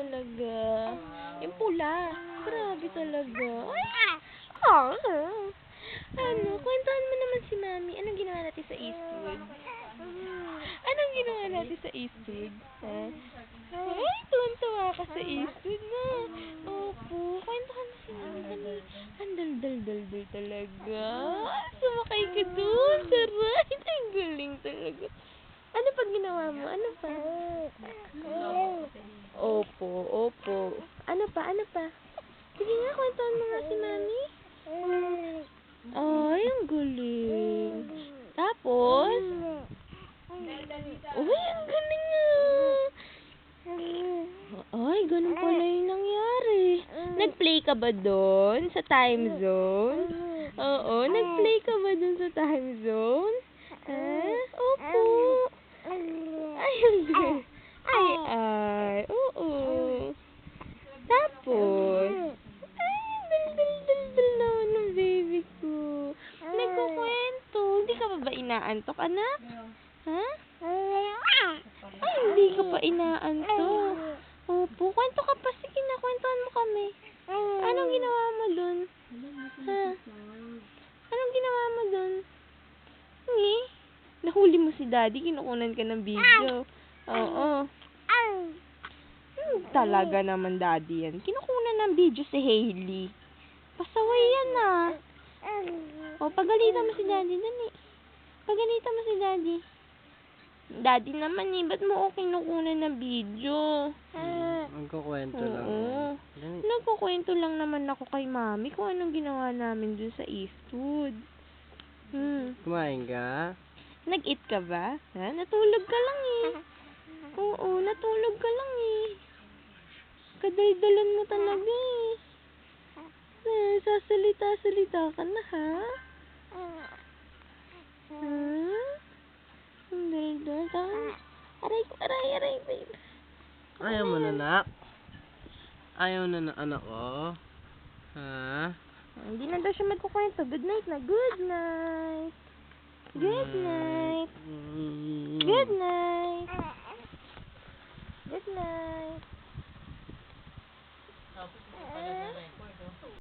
talaga. Yung pula. Grabe talaga. Ay! Ano, kwentuhan mo naman si Mami. Anong ginawa natin sa Eastwood? Anong ginawa natin sa Eastwood? Ha? Ay, tuwan-tuwa ka sa Eastwood na. Opo, kwentuhan mo si Mami. Dali. Ang dal-dal-dal-dal talaga. Sumakay ka dun. Saray. Ang galing talaga. Ano pa ginawa mo? Ano pa? Opo, opo. Ano pa? Ano pa? Sige nga, kwentuhan mo nga si Mami. Ay, ang galing. Tapos? Uy, ang galing nga. Ay, ganun pala yung nangyari. Nag-play ka ba doon sa time zone? Oo, nag-play ka ba doon sa time zone? Ha? Opo. Ay, ang galing. Ay, oo. Tapos? Ay, dal-dal-dal-dal naman ng baby ko. Nagkukwento. Hindi ka ba inaantok, anak? Ha? Ay, hindi ka pa inaantok. Opo, kwento ka pa. Sige na, kwentuhan mo kami. Anong ginawa mo dun? Ha? Anong ginawa mo dun? Nahuli mo si Daddy, kinukunan ka ng video. Oo. Talaga naman Daddy yan. Kinukunan ng video si Hailey. Pasaway yan ah. O, pagalitan mo si Daddy, dali. Pagalitan mo si Daddy. Daddy naman eh, ba't mo ako kinukunan ng video? Magkukwento lang. Oo. Nagkukwento lang naman ako kay Mami kung anong ginawa namin dun sa Eastwood. Kumain ka? Nag-eat ka ba? Ha? Natulog ka lang eh. Oo, natulog ka lang eh. Kadaldalan mo talaga eh. Sasalita-salita ka na ha? Ang daldal. Aray ko, aray, babe. Ayaw mo na, nak? Ayaw na na, anak ko? Ha? Hindi na daw siya magkukwento. Good night na. Good night. Good night. Good night. Good night.